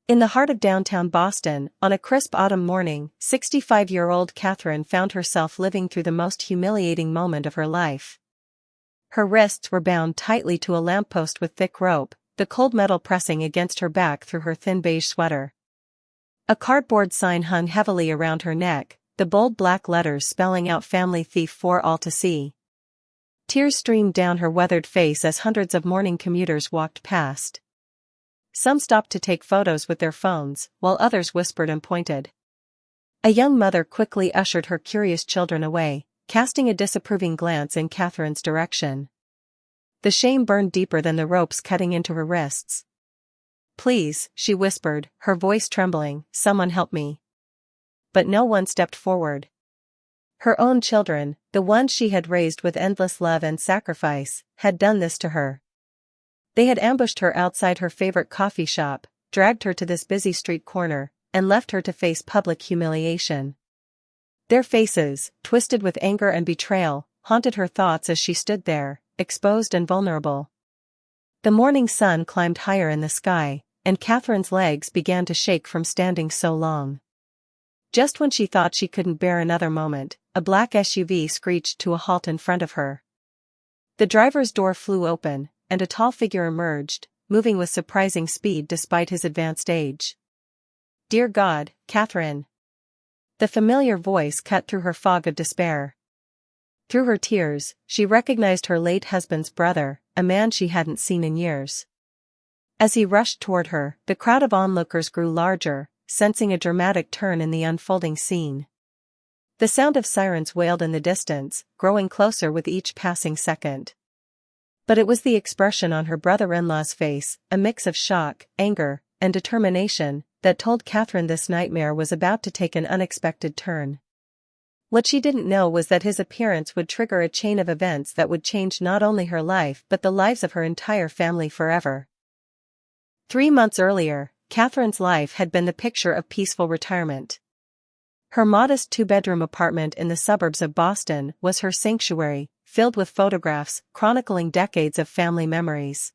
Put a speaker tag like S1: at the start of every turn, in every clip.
S1: In the heart of downtown Boston, on a crisp autumn morning, 65-year-old Catherine found herself living through the most humiliating moment of her life. Her wrists were bound tightly to a lamppost with thick rope, the cold metal pressing against her back through her thin beige sweater. A cardboard sign hung heavily around her neck, the bold black letters spelling out "Family Thief for all to see." Tears streamed down her weathered face as hundreds of morning commuters walked past. Some stopped to take photos with their phones, while others whispered and pointed. A young mother quickly ushered her curious children away, casting a disapproving glance in Catherine's direction. The shame burned deeper than the ropes cutting into her wrists. "Please," she whispered, her voice trembling, "someone help me." But no one stepped forward. Her own children, the ones she had raised with endless love and sacrifice, had done this to her. They had ambushed her outside her favorite coffee shop, dragged her to this busy street corner, and left her to face public humiliation. Their faces, twisted with anger and betrayal, haunted her thoughts as she stood there, exposed and vulnerable. The morning sun climbed higher in the sky, and Catherine's legs began to shake from standing so long. Just when she thought she couldn't bear another moment, a black SUV screeched to a halt in front of her. The driver's door flew open, and a tall figure emerged, moving with surprising speed despite his advanced age. "Dear God, Catherine!" The familiar voice cut through her fog of despair. Through her tears, she recognized her late husband's brother, a man she hadn't seen in years. As he rushed toward her, the crowd of onlookers grew larger, sensing a dramatic turn in the unfolding scene. The sound of sirens wailed in the distance, growing closer with each passing second. But it was the expression on her brother-in-law's face, a mix of shock, anger, and determination, that told Catherine this nightmare was about to take an unexpected turn. What she didn't know was that his appearance would trigger a chain of events that would change not only her life but the lives of her entire family forever. 3 months earlier, Catherine's life had been the picture of peaceful retirement. Her modest 2-bedroom apartment in the suburbs of Boston was her sanctuary, filled with photographs chronicling decades of family memories.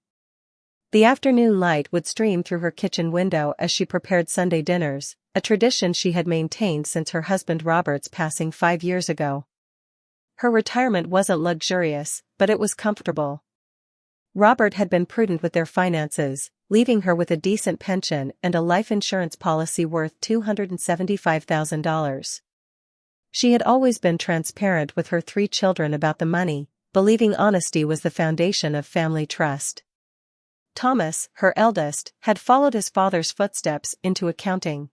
S1: The afternoon light would stream through her kitchen window as she prepared Sunday dinners, a tradition she had maintained since her husband Robert's passing 5 years ago. Her retirement wasn't luxurious, but it was comfortable. Robert had been prudent with their finances, leaving her with a decent pension and a life insurance policy worth $275,000. She had always been transparent with her 3 children about the money, believing honesty was the foundation of family trust. Thomas, her eldest, had followed his father's footsteps into accounting.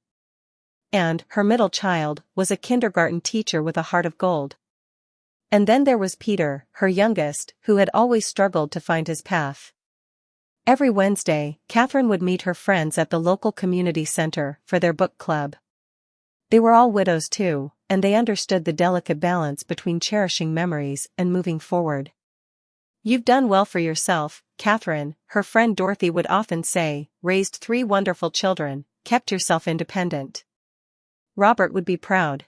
S1: And, her middle child, was a kindergarten teacher with a heart of gold. And then there was Peter, her youngest, who had always struggled to find his path. Every Wednesday, Catherine would meet her friends at the local community center for their book club. They were all widows too, and they understood the delicate balance between cherishing memories and moving forward. "You've done well for yourself, Catherine," her friend Dorothy would often say, "raised 3 wonderful children, kept yourself independent." Robert would be proud.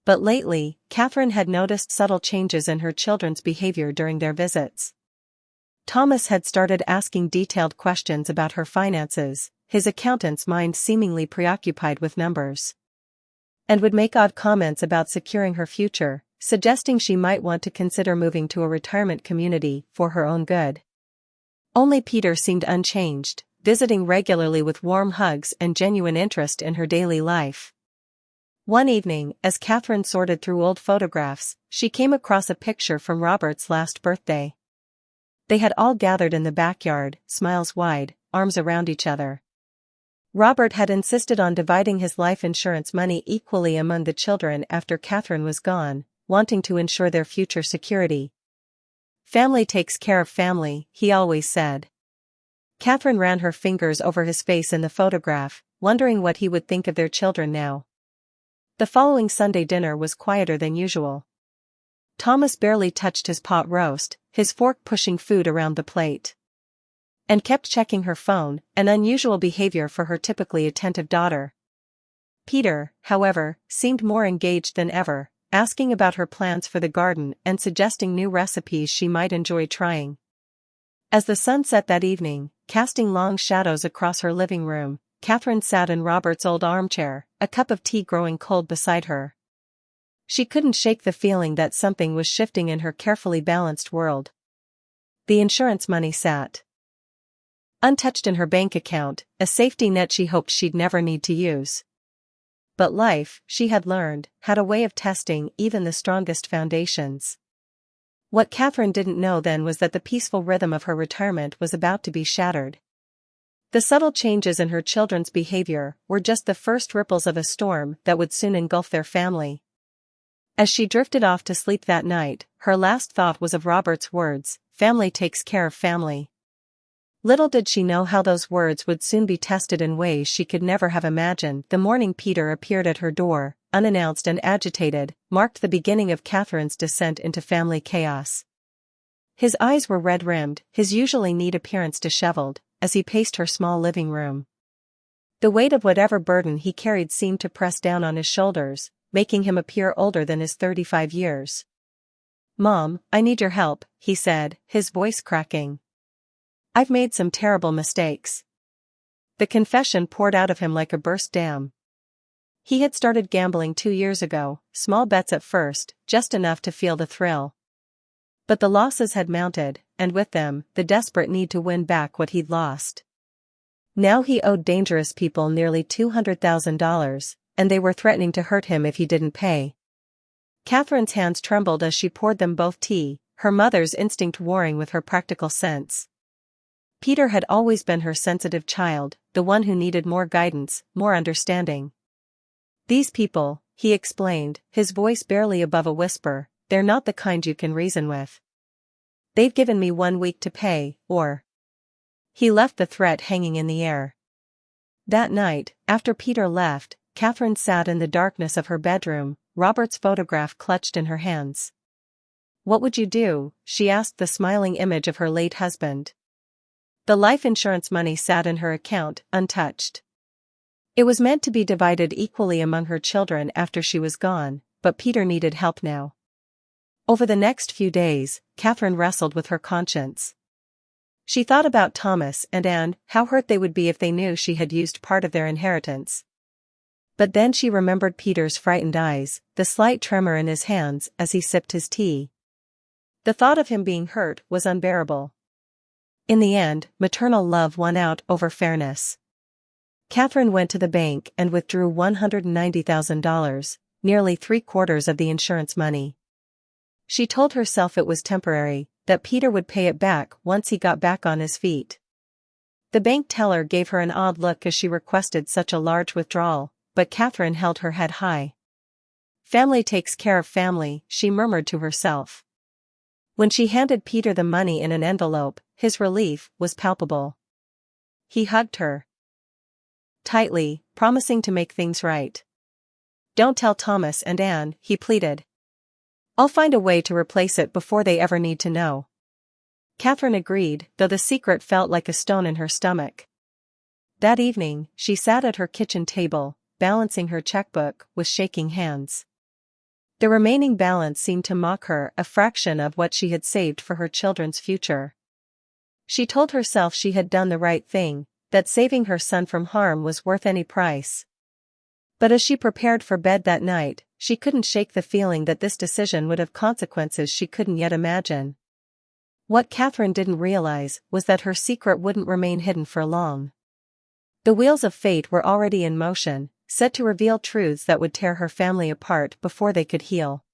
S1: But lately, Catherine had noticed subtle changes in her children's behavior during their visits. Thomas had started asking detailed questions about her finances, his accountant's mind seemingly preoccupied with numbers. And would make odd comments about securing her future, suggesting she might want to consider moving to a retirement community for her own good. Only Peter seemed unchanged, visiting regularly with warm hugs and genuine interest in her daily life. One evening, as Catherine sorted through old photographs, she came across a picture from Robert's last birthday. They had all gathered in the backyard, smiles wide, arms around each other. Robert had insisted on dividing his life insurance money equally among the children after Catherine was gone, wanting to ensure their future security. "Family takes care of family," he always said. Catherine ran her fingers over his face in the photograph, wondering what he would think of their children now. The following Sunday dinner was quieter than usual. Thomas barely touched his pot roast, his fork pushing food around the plate. And kept checking her phone, an unusual behavior for her typically attentive daughter. Peter, however, seemed more engaged than ever, asking about her plans for the garden and suggesting new recipes she might enjoy trying. As the sun set that evening, casting long shadows across her living room, Catherine sat in Robert's old armchair, a cup of tea growing cold beside her. She couldn't shake the feeling that something was shifting in her carefully balanced world. The insurance money sat untouched in her bank account, a safety net she hoped she'd never need to use. But life, she had learned, had a way of testing even the strongest foundations. What Catherine didn't know then was that the peaceful rhythm of her retirement was about to be shattered. The subtle changes in her children's behavior were just the first ripples of a storm that would soon engulf their family. As she drifted off to sleep that night, her last thought was of Robert's words, "Family takes care of family." Little did she know how those words would soon be tested in ways she could never have imagined. The morning Peter appeared at her door, unannounced and agitated, marked the beginning of Catherine's descent into family chaos. His eyes were red-rimmed, his usually neat appearance disheveled, as he paced her small living room. The weight of whatever burden he carried seemed to press down on his shoulders, making him appear older than his 35 years. "Mom, I need your help," he said, his voice cracking. "I've made some terrible mistakes." The confession poured out of him like a burst dam. He had started gambling 2 years ago, small bets at first, just enough to feel the thrill. But the losses had mounted, and with them, the desperate need to win back what he'd lost. Now he owed dangerous people nearly $200,000, and they were threatening to hurt him if he didn't pay. Catherine's hands trembled as she poured them both tea, her mother's instinct warring with her practical sense. Peter had always been her sensitive child, the one who needed more guidance, more understanding. "These people," he explained, his voice barely above a whisper, "they're not the kind you can reason with. They've given me 1 week to pay, or—" He left the threat hanging in the air. That night, after Peter left, Catherine sat in the darkness of her bedroom, Robert's photograph clutched in her hands. "What would you do?" she asked the smiling image of her late husband. The life insurance money sat in her account, untouched. It was meant to be divided equally among her children after she was gone, but Peter needed help now. Over the next few days, Catherine wrestled with her conscience. She thought about Thomas and Anne, how hurt they would be if they knew she had used part of their inheritance. But then she remembered Peter's frightened eyes, the slight tremor in his hands as he sipped his tea. The thought of him being hurt was unbearable. In the end, maternal love won out over fairness. Catherine went to the bank and withdrew $190,000, nearly 3/4 of the insurance money. She told herself it was temporary, that Peter would pay it back once he got back on his feet. The bank teller gave her an odd look as she requested such a large withdrawal, but Catherine held her head high. "Family takes care of family," she murmured to herself. When she handed Peter the money in an envelope, his relief was palpable. He hugged her tightly, promising to make things right. "Don't tell Thomas and Anne," he pleaded. "I'll find a way to replace it before they ever need to know." Catherine agreed, though the secret felt like a stone in her stomach. That evening, she sat at her kitchen table, balancing her checkbook with shaking hands. The remaining balance seemed to mock her, a fraction of what she had saved for her children's future. She told herself she had done the right thing, that saving her son from harm was worth any price. But as she prepared for bed that night, she couldn't shake the feeling that this decision would have consequences she couldn't yet imagine. What Catherine didn't realize was that her secret wouldn't remain hidden for long. The wheels of fate were already in motion, set to reveal truths that would tear her family apart before they could heal.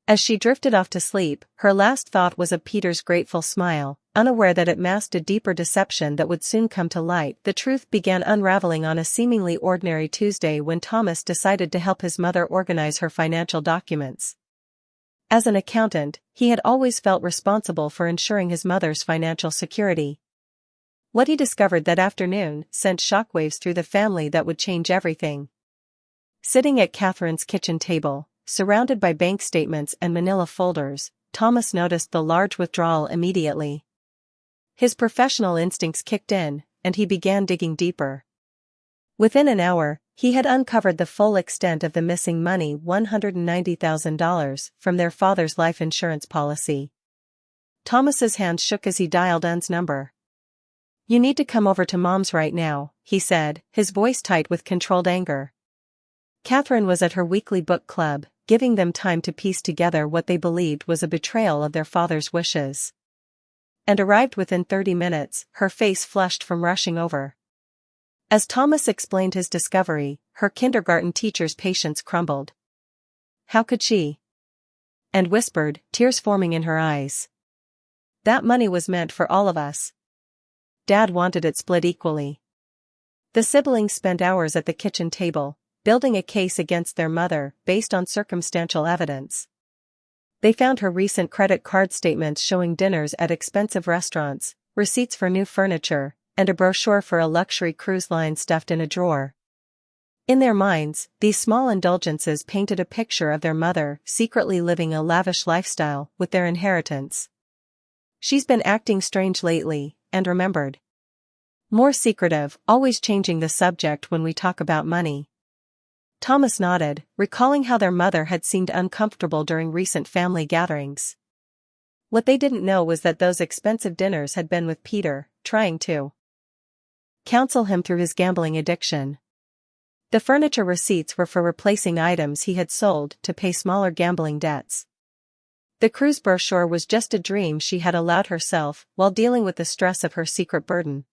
S1: As she drifted off to sleep, her last thought was of Peter's grateful smile, unaware that it masked a deeper deception that would soon come to light. The truth began unraveling on a seemingly ordinary Tuesday when Thomas decided to help his mother organize her financial documents. As an accountant, he had always felt responsible for ensuring his mother's financial security. What he discovered that afternoon sent shockwaves through the family that would change everything. Sitting at Catherine's kitchen table, surrounded by bank statements and manila folders, Thomas noticed the large withdrawal immediately. His professional instincts kicked in, and he began digging deeper. Within an hour, he had uncovered the full extent of the missing money, $190,000, from their father's life insurance policy. Thomas's hand shook as he dialed Anne's number. "You need to come over to Mom's right now," he said, his voice tight with controlled anger. Catherine was at her weekly book club, giving them time to piece together what they believed was a betrayal of their father's wishes. And arrived within 30 minutes, her face flushed from rushing over. As Thomas explained his discovery, her kindergarten teacher's patience crumbled. "How could she?" and whispered, tears forming in her eyes. "That money was meant for all of us. Dad wanted it split equally." The siblings spent hours at the kitchen table, building a case against their mother based on circumstantial evidence. They found her recent credit card statements showing dinners at expensive restaurants, receipts for new furniture, and a brochure for a luxury cruise line stuffed in a drawer. In their minds, these small indulgences painted a picture of their mother secretly living a lavish lifestyle with their inheritance. "She's been acting strange lately," and remembered. "More secretive, always changing the subject when we talk about money." Thomas nodded, recalling how their mother had seemed uncomfortable during recent family gatherings. What they didn't know was that those expensive dinners had been with Peter, trying to counsel him through his gambling addiction. The furniture receipts were for replacing items he had sold to pay smaller gambling debts. The cruise brochure was just a dream she had allowed herself while dealing with the stress of her secret burden.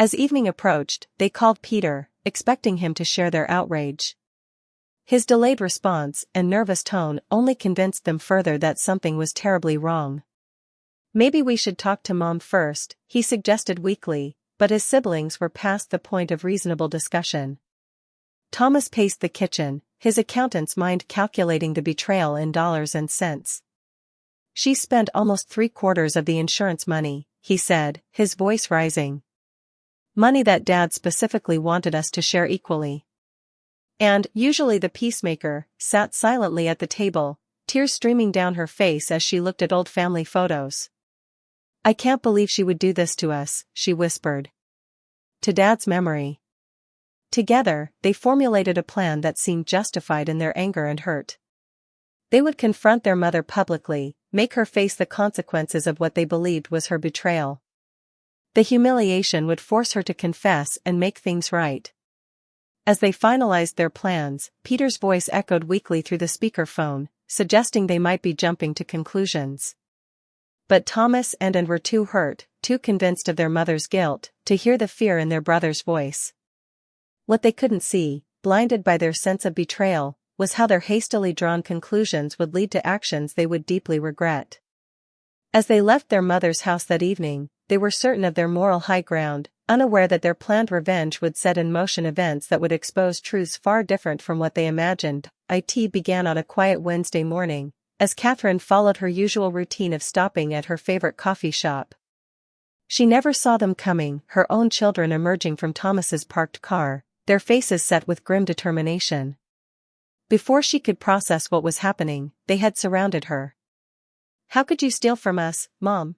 S1: As evening approached, they called Peter, expecting him to share their outrage. His delayed response and nervous tone only convinced them further that something was terribly wrong. "Maybe we should talk to Mom first," he suggested weakly, but his siblings were past the point of reasonable discussion. Thomas paced the kitchen, his accountant's mind calculating the betrayal in dollars and cents. "She spent almost 3/4 of the insurance money," he said, his voice rising. "Money that Dad specifically wanted us to share equally." And, usually the peacemaker, sat silently at the table, tears streaming down her face as she looked at old family photos. "I can't believe she would do this to us," she whispered. To Dad's memory. Together, they formulated a plan that seemed justified in their anger and hurt. They would confront their mother publicly, make her face the consequences of what they believed was her betrayal. The humiliation would force her to confess and make things right. As they finalized their plans, Peter's voice echoed weakly through the speakerphone, suggesting they might be jumping to conclusions. But Thomas and were too hurt, too convinced of their mother's guilt, to hear the fear in their brother's voice. What they couldn't see, blinded by their sense of betrayal, was how their hastily drawn conclusions would lead to actions they would deeply regret. As they left their mother's house that evening, they were certain of their moral high ground, unaware that their planned revenge would set in motion events that would expose truths far different from what they imagined. It began on a quiet Wednesday morning, as Catherine followed her usual routine of stopping at her favorite coffee shop. She never saw them coming, her own children emerging from Thomas's parked car, their faces set with grim determination. Before she could process what was happening, they had surrounded her. "How could you steal from us, Mom?"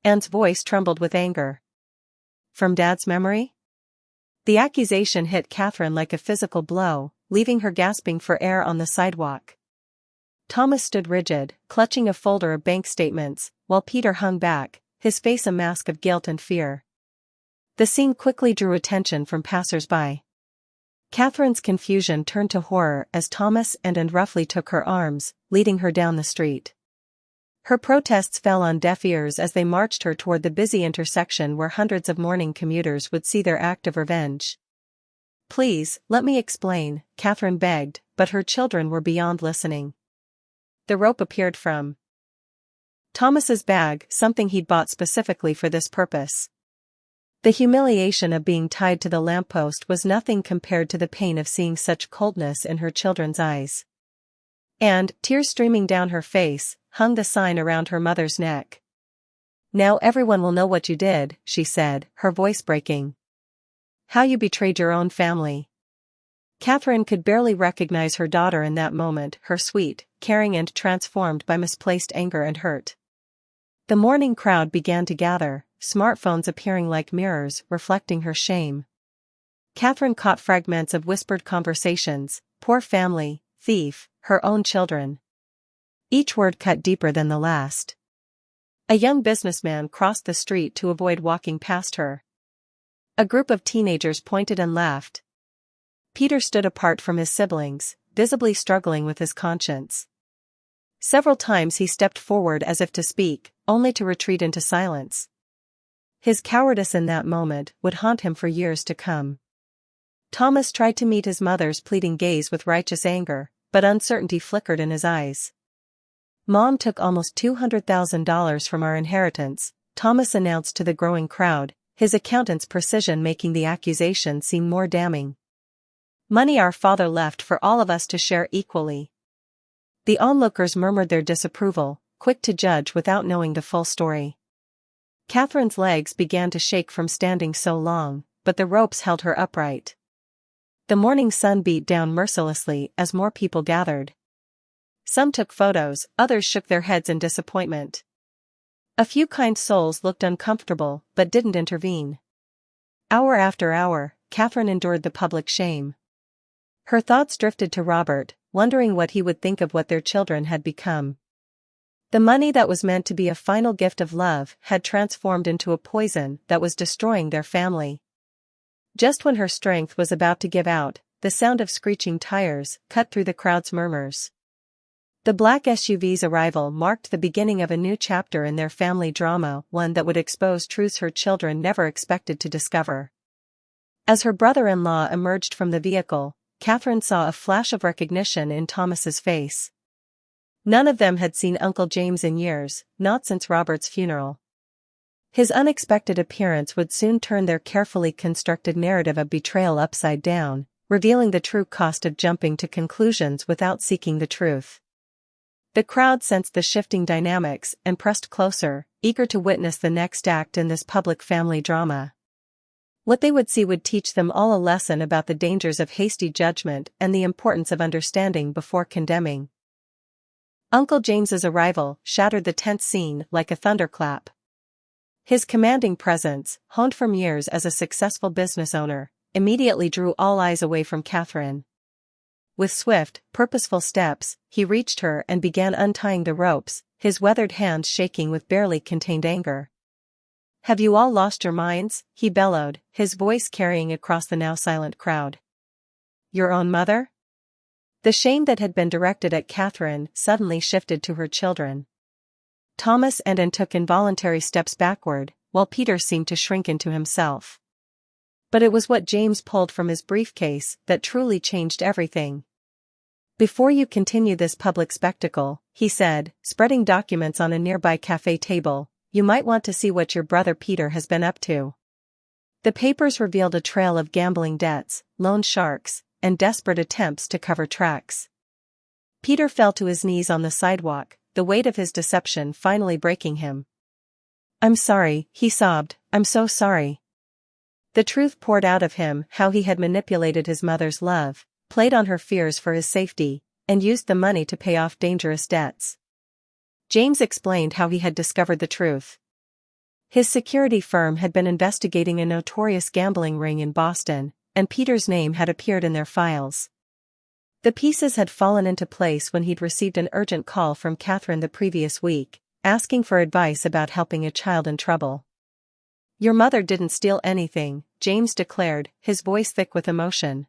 S1: Anne's voice trembled with anger. "From Dad's memory?" The accusation hit Catherine like a physical blow, leaving her gasping for air on the sidewalk. Thomas stood rigid, clutching a folder of bank statements, while Peter hung back, his face a mask of guilt and fear. The scene quickly drew attention from passers-by. Catherine's confusion turned to horror as Thomas and roughly took her arms, leading her down the street. Her protests fell on deaf ears as they marched her toward the busy intersection where hundreds of morning commuters would see their act of revenge. "Please, let me explain," Catherine begged, but her children were beyond listening. The rope appeared from Thomas's bag, something he'd bought specifically for this purpose. The humiliation of being tied to the lamppost was nothing compared to the pain of seeing such coldness in her children's eyes. And, tears streaming down her face, hung the sign around her mother's neck. "Now everyone will know what you did," she said, her voice breaking. "How you betrayed your own family." Catherine could barely recognize her daughter in that moment, her sweet, caring and transformed by misplaced anger and hurt. The morning crowd began to gather, smartphones appearing like mirrors, reflecting her shame. Catherine caught fragments of whispered conversations: "Poor family," "thief," "her own children." Each word cut deeper than the last. A young businessman crossed the street to avoid walking past her. A group of teenagers pointed and laughed. Peter stood apart from his siblings, visibly struggling with his conscience. Several times he stepped forward as if to speak, only to retreat into silence. His cowardice in that moment would haunt him for years to come. Thomas tried to meet his mother's pleading gaze with righteous anger, but uncertainty flickered in his eyes. "Mom took almost $200,000 from our inheritance," Thomas announced to the growing crowd, his accountant's precision making the accusation seem more damning. "Money our father left for all of us to share equally." The onlookers murmured their disapproval, quick to judge without knowing the full story. Catherine's legs began to shake from standing so long, but the ropes held her upright. The morning sun beat down mercilessly as more people gathered. Some took photos, others shook their heads in disappointment. A few kind souls looked uncomfortable but didn't intervene. Hour after hour, Catherine endured the public shame. Her thoughts drifted to Robert, wondering what he would think of what their children had become. The money that was meant to be a final gift of love had transformed into a poison that was destroying their family. Just when her strength was about to give out, the sound of screeching tires cut through the crowd's murmurs. The black SUV's arrival marked the beginning of a new chapter in their family drama, one that would expose truths her children never expected to discover. As her brother-in-law emerged from the vehicle, Catherine saw a flash of recognition in Thomas's face. None of them had seen Uncle James in years, not since Robert's funeral. His unexpected appearance would soon turn their carefully constructed narrative of betrayal upside down, revealing the true cost of jumping to conclusions without seeking the truth. The crowd sensed the shifting dynamics and pressed closer, eager to witness the next act in this public family drama. What they would see would teach them all a lesson about the dangers of hasty judgment and the importance of understanding before condemning. Uncle James's arrival shattered the tense scene like a thunderclap. His commanding presence, honed from years as a successful business owner, immediately drew all eyes away from Catherine. With swift, purposeful steps, he reached her and began untying the ropes, his weathered hands shaking with barely contained anger. "Have you all lost your minds?" he bellowed, his voice carrying across the now silent crowd. "Your own mother?" The shame that had been directed at Catherine suddenly shifted to her children. Thomas and Anne took involuntary steps backward, while Peter seemed to shrink into himself. But it was what James pulled from his briefcase that truly changed everything. "Before you continue this public spectacle," he said, spreading documents on a nearby cafe table, "you might want to see what your brother Peter has been up to." The papers revealed a trail of gambling debts, loan sharks, and desperate attempts to cover tracks. Peter fell to his knees on the sidewalk, the weight of his deception finally breaking him. "I'm sorry," he sobbed, "I'm so sorry." The truth poured out of him how he had manipulated his mother's love, played on her fears for his safety, and used the money to pay off dangerous debts. James explained how he had discovered the truth. His security firm had been investigating a notorious gambling ring in Boston, and Peter's name had appeared in their files. The pieces had fallen into place when he'd received an urgent call from Catherine the previous week, asking for advice about helping a child in trouble. "Your mother didn't steal anything," James declared, his voice thick with emotion.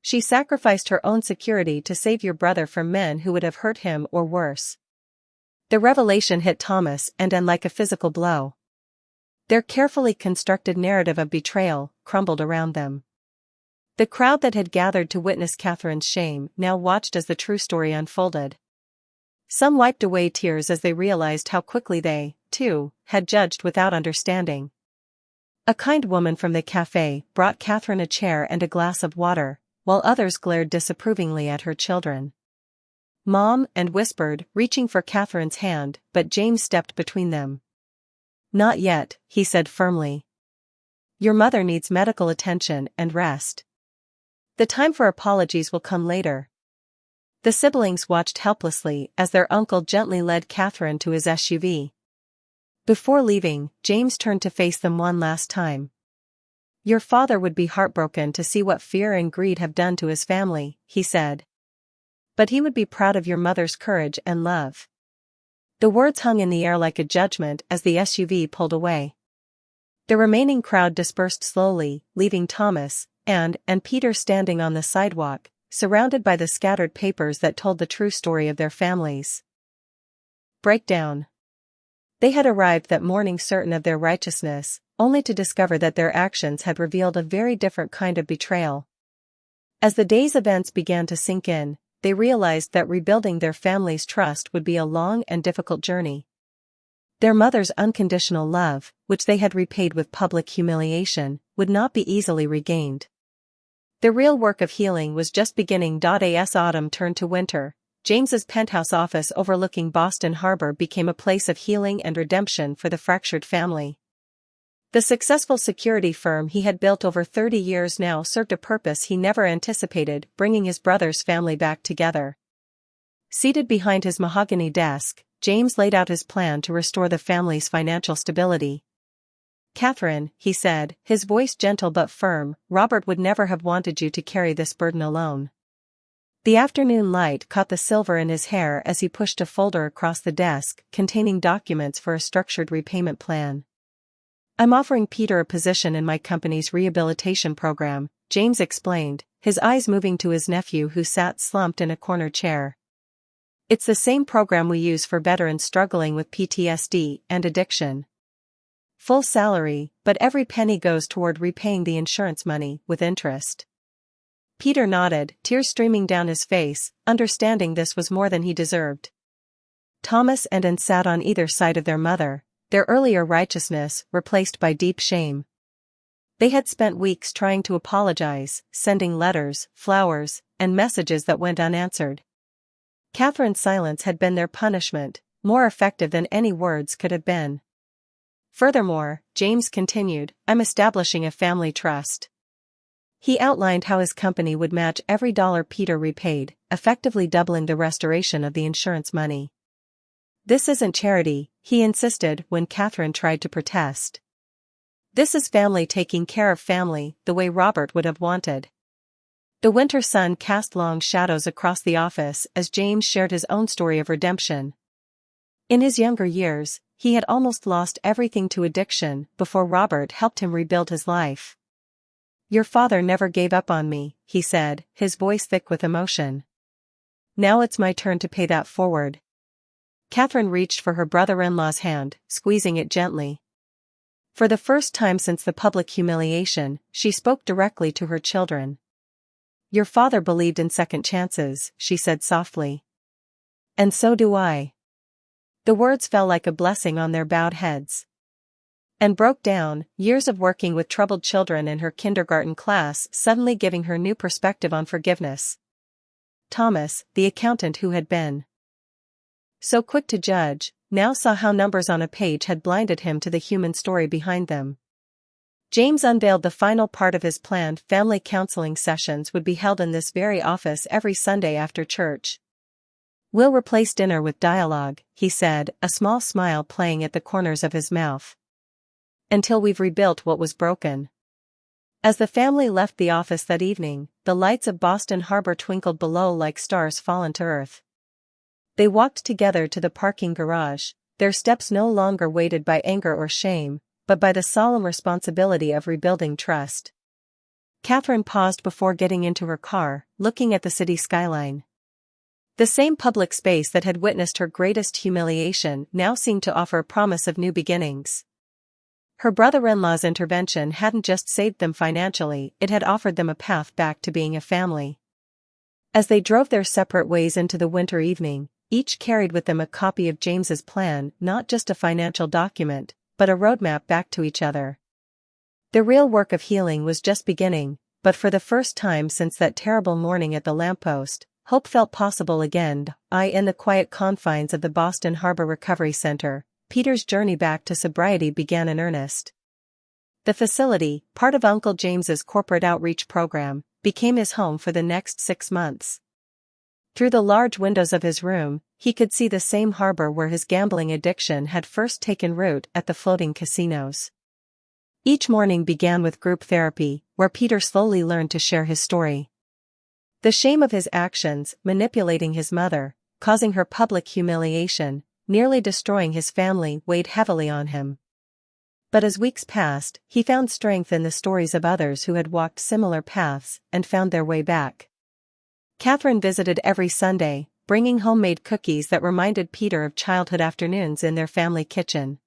S1: "She sacrificed her own security to save your brother from men who would have hurt him or worse." The revelation hit Thomas and Anne like a physical blow. Their carefully constructed narrative of betrayal crumbled around them. The crowd that had gathered to witness Catherine's shame now watched as the true story unfolded. Some wiped away tears as they realized how quickly they, too, had judged without understanding. A kind woman from the cafe brought Catherine a chair and a glass of water, while others glared disapprovingly at her children. "Mom," and whispered, reaching for Catherine's hand, but James stepped between them. "Not yet," he said firmly. "Your mother needs medical attention and rest. The time for apologies will come later." The siblings watched helplessly as their uncle gently led Catherine to his SUV. Before leaving, James turned to face them one last time. "Your father would be heartbroken to see what fear and greed have done to his family," he said. "But he would be proud of your mother's courage and love." The words hung in the air like a judgment as the SUV pulled away. The remaining crowd dispersed slowly, leaving Thomas and Peter standing on the sidewalk, surrounded by the scattered papers that told the true story of their families. Breakdown. They had arrived that morning certain of their righteousness, only to discover that their actions had revealed a very different kind of betrayal. As the day's events began to sink in, they realized that rebuilding their family's trust would be a long and difficult journey. Their mother's unconditional love, which they had repaid with public humiliation, would not be easily regained. The real work of healing was just beginning. As autumn turned to winter, James's penthouse office overlooking Boston Harbor became a place of healing and redemption for the fractured family. The successful security firm he had built over 30 years now served a purpose he never anticipated, bringing his brother's family back together. Seated behind his mahogany desk, James laid out his plan to restore the family's financial stability. "Catherine," he said, his voice gentle but firm, "Robert would never have wanted you to carry this burden alone." The afternoon light caught the silver in his hair as he pushed a folder across the desk containing documents for a structured repayment plan. "I'm offering Peter a position in my company's rehabilitation program," James explained, his eyes moving to his nephew who sat slumped in a corner chair. "It's the same program we use for veterans struggling with PTSD and addiction. Full salary, but every penny goes toward repaying the insurance money, with interest." Peter nodded, tears streaming down his face, understanding this was more than he deserved. Thomas and Anne sat on either side of their mother, their earlier righteousness replaced by deep shame. They had spent weeks trying to apologize, sending letters, flowers, and messages that went unanswered. Catherine's silence had been their punishment, more effective than any words could have been. "Furthermore," James continued, "I'm establishing a family trust." He outlined how his company would match every dollar Peter repaid, effectively doubling the restoration of the insurance money. "This isn't charity," he insisted when Catherine tried to protest. "This is family taking care of family, the way Robert would have wanted." The winter sun cast long shadows across the office as James shared his own story of redemption. In his younger years, he had almost lost everything to addiction before Robert helped him rebuild his life. "Your father never gave up on me," he said, his voice thick with emotion. "Now it's my turn to pay that forward." Catherine reached for her brother-in-law's hand, squeezing it gently. For the first time since the public humiliation, she spoke directly to her children. "Your father believed in second chances," she said softly. "And so do I." The words fell like a blessing on their bowed heads. And broke down, years of working with troubled children in her kindergarten class suddenly giving her new perspective on forgiveness. Thomas, the accountant who had been so quick to judge, now saw how numbers on a page had blinded him to the human story behind them. James unveiled the final part of his planned family counseling sessions would be held in this very office every Sunday after church. "We'll replace dinner with dialogue," he said, a small smile playing at the corners of his mouth. "Until we've rebuilt what was broken." As the family left the office that evening, the lights of Boston Harbor twinkled below like stars fallen to earth. They walked together to the parking garage, their steps no longer weighted by anger or shame, but by the solemn responsibility of rebuilding trust. Catherine paused before getting into her car, looking at the city skyline. The same public space that had witnessed her greatest humiliation now seemed to offer a promise of new beginnings. Her brother-in-law's intervention hadn't just saved them financially, it had offered them a path back to being a family. As they drove their separate ways into the winter evening, each carried with them a copy of James's plan, not just a financial document, but a roadmap back to each other. The real work of healing was just beginning, but for the first time since that terrible morning at the lamppost, hope felt possible again. In the quiet confines of the Boston Harbor Recovery Center, Peter's journey back to sobriety began in earnest. The facility, part of Uncle James's corporate outreach program, became his home for the next 6 months. Through the large windows of his room, he could see the same harbor where his gambling addiction had first taken root at the floating casinos. Each morning began with group therapy, where Peter slowly learned to share his story. The shame of his actions, manipulating his mother, causing her public humiliation, nearly destroying his family weighed heavily on him. But as weeks passed, he found strength in the stories of others who had walked similar paths and found their way back. Catherine visited every Sunday, bringing homemade cookies that reminded Peter of childhood afternoons in their family kitchen.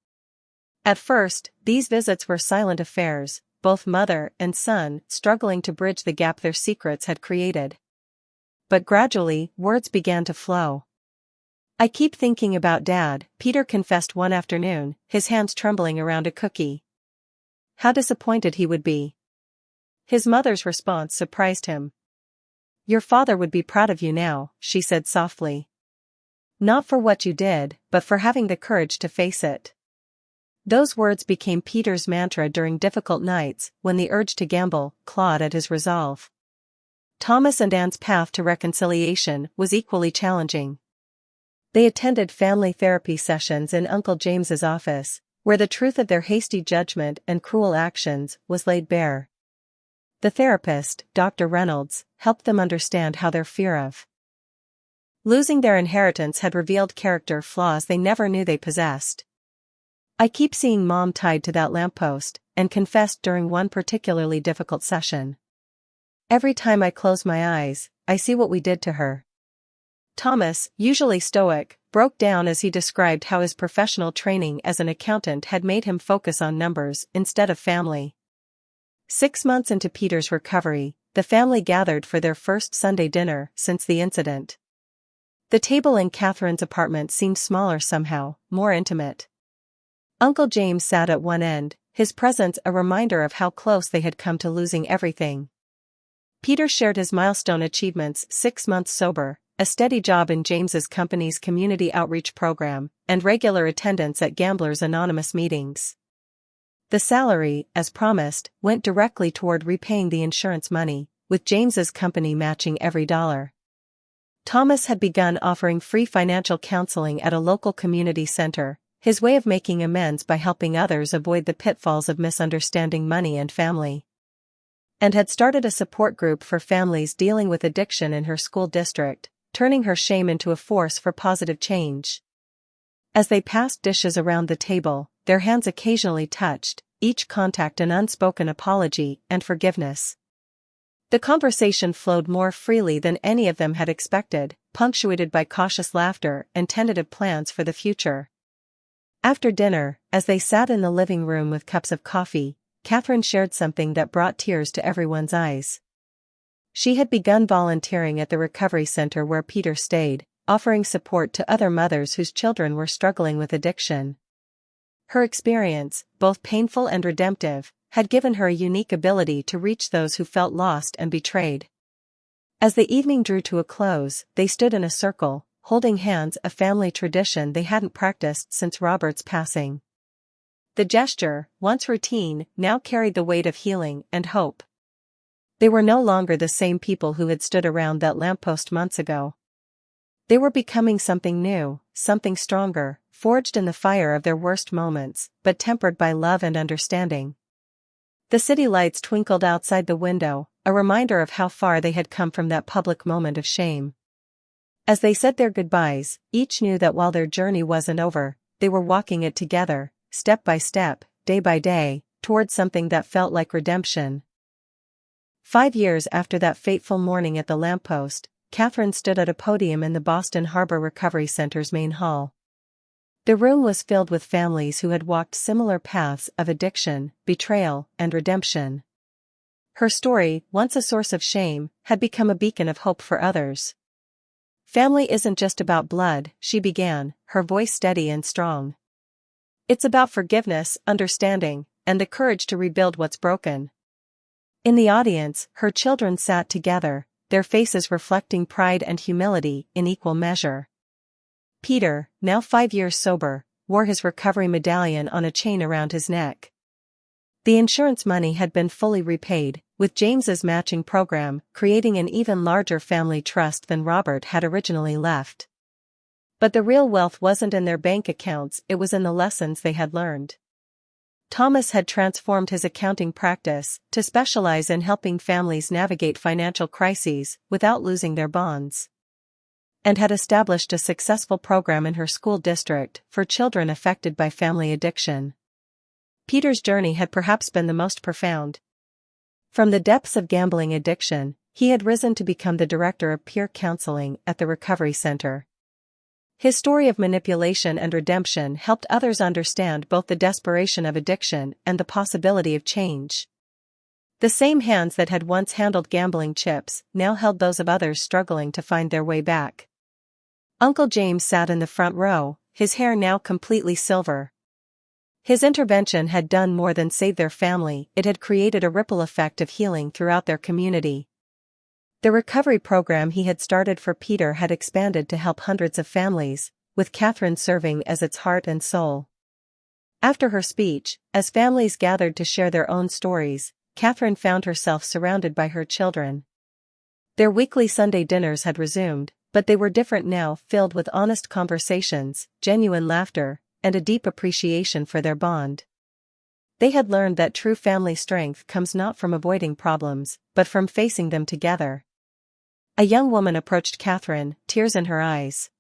S1: At first, these visits were silent affairs, both mother and son struggling to bridge the gap their secrets had created. But gradually, words began to flow. "I keep thinking about Dad," Peter confessed one afternoon, his hands trembling around a cookie. How disappointed he would be. His mother's response surprised him. "Your father would be proud of you now," she said softly. "Not for what you did, but for having the courage to face it." Those words became Peter's mantra during difficult nights, when the urge to gamble clawed at his resolve. Thomas and Anne's path to reconciliation was equally challenging. They attended family therapy sessions in Uncle James's office, where the truth of their hasty judgment and cruel actions was laid bare. The therapist, Dr. Reynolds, helped them understand how their fear of losing their inheritance had revealed character flaws they never knew they possessed. "I keep seeing Mom tied to that lamppost," Anne confessed during one particularly difficult session. "Every time I close my eyes, I see what we did to her." Thomas, usually stoic, broke down as he described how his professional training as an accountant had made him focus on numbers instead of family. 6 months into Peter's recovery, the family gathered for their first Sunday dinner since the incident. The table in Catherine's apartment seemed smaller somehow, more intimate. Uncle James sat at one end, his presence a reminder of how close they had come to losing everything. Peter shared his milestone achievements: 6 months sober, a steady job in James's company's community outreach program, and regular attendance at Gamblers Anonymous meetings. The salary, as promised, went directly toward repaying the insurance money, with James's company matching every dollar. Thomas had begun offering free financial counseling at a local community center, his way of making amends by helping others avoid the pitfalls of misunderstanding money and family. And had started a support group for families dealing with addiction in her school district, turning her shame into a force for positive change. As they passed dishes around the table, their hands occasionally touched, each contact an unspoken apology and forgiveness. The conversation flowed more freely than any of them had expected, punctuated by cautious laughter and tentative plans for the future. After dinner, as they sat in the living room with cups of coffee, Catherine shared something that brought tears to everyone's eyes. She had begun volunteering at the recovery center where Peter stayed, offering support to other mothers whose children were struggling with addiction. Her experience, both painful and redemptive, had given her a unique ability to reach those who felt lost and betrayed. As the evening drew to a close, they stood in a circle, holding hands, a family tradition they hadn't practiced since Robert's passing. The gesture, once routine, now carried the weight of healing and hope. They were no longer the same people who had stood around that lamppost months ago. They were becoming something new, something stronger, forged in the fire of their worst moments, but tempered by love and understanding. The city lights twinkled outside the window, a reminder of how far they had come from that public moment of shame. As they said their goodbyes, each knew that while their journey wasn't over, they were walking it together, step by step, day by day, towards something that felt like redemption. 5 years after that fateful morning at the lamppost, Catherine stood at a podium in the Boston Harbor Recovery Center's main hall. The room was filled with families who had walked similar paths of addiction, betrayal, and redemption. Her story, once a source of shame, had become a beacon of hope for others. "Family isn't just about blood," she began, her voice steady and strong. "It's about forgiveness, understanding, and the courage to rebuild what's broken." In the audience, her children sat together, their faces reflecting pride and humility in equal measure. Peter, now 5 years sober, wore his recovery medallion on a chain around his neck. The insurance money had been fully repaid, with James's matching program creating an even larger family trust than Robert had originally left. But the real wealth wasn't in their bank accounts, it was in the lessons they had learned. Thomas had transformed his accounting practice to specialize in helping families navigate financial crises without losing their bonds. and had established a successful program in her school district for children affected by family addiction. Peter's journey had perhaps been the most profound. From the depths of gambling addiction, he had risen to become the director of peer counseling at the recovery center. His story of manipulation and redemption helped others understand both the desperation of addiction and the possibility of change. The same hands that had once handled gambling chips now held those of others struggling to find their way back. Uncle James sat in the front row, his hair now completely silver. His intervention had done more than save their family, it had created a ripple effect of healing throughout their community. The recovery program he had started for Peter had expanded to help hundreds of families, with Catherine serving as its heart and soul. After her speech, as families gathered to share their own stories, Catherine found herself surrounded by her children. Their weekly Sunday dinners had resumed, but they were different now, filled with honest conversations, genuine laughter, and a deep appreciation for their bond. They had learned that true family strength comes not from avoiding problems, but from facing them together. A young woman approached Catherine, tears in her eyes.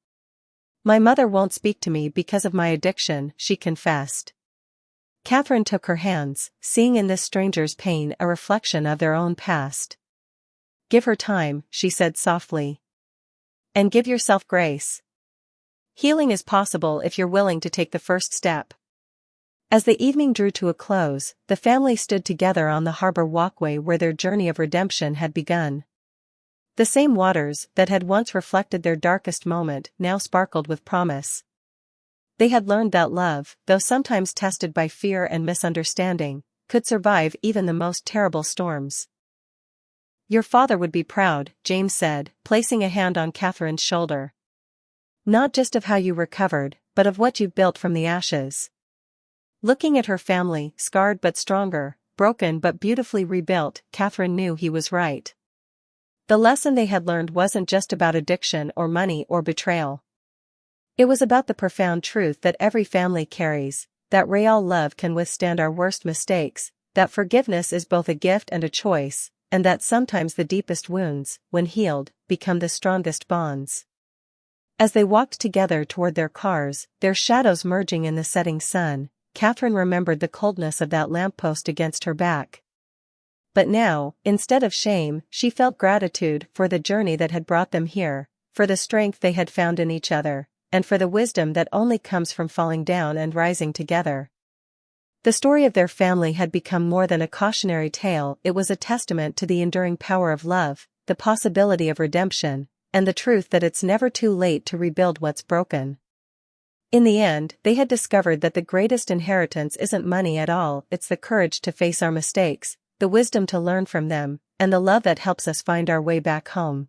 S1: "My mother won't speak to me because of my addiction," she confessed. Catherine took her hands, seeing in this stranger's pain a reflection of their own past. "Give her time," she said softly. "And give yourself grace. Healing is possible if you're willing to take the first step." As the evening drew to a close, the family stood together on the harbor walkway where their journey of redemption had begun. The same waters that had once reflected their darkest moment now sparkled with promise. They had learned that love, though sometimes tested by fear and misunderstanding, could survive even the most terrible storms. "Your father would be proud," James said, placing a hand on Catherine's shoulder. "Not just of how you recovered, but of what you've built from the ashes." Looking at her family, scarred but stronger, broken but beautifully rebuilt, Catherine knew he was right. The lesson they had learned wasn't just about addiction or money or betrayal. It was about the profound truth that every family carries, that real love can withstand our worst mistakes, that forgiveness is both a gift and a choice, and that sometimes the deepest wounds, when healed, become the strongest bonds. As they walked together toward their cars, their shadows merging in the setting sun, Catherine remembered the coldness of that lamppost against her back. But now, instead of shame, she felt gratitude for the journey that had brought them here, for the strength they had found in each other, and for the wisdom that only comes from falling down and rising together. The story of their family had become more than a cautionary tale, it was a testament to the enduring power of love, the possibility of redemption, and the truth that it's never too late to rebuild what's broken. In the end, they had discovered that the greatest inheritance isn't money at all, it's the courage to face our mistakes, the wisdom to learn from them, and the love that helps us find our way back home.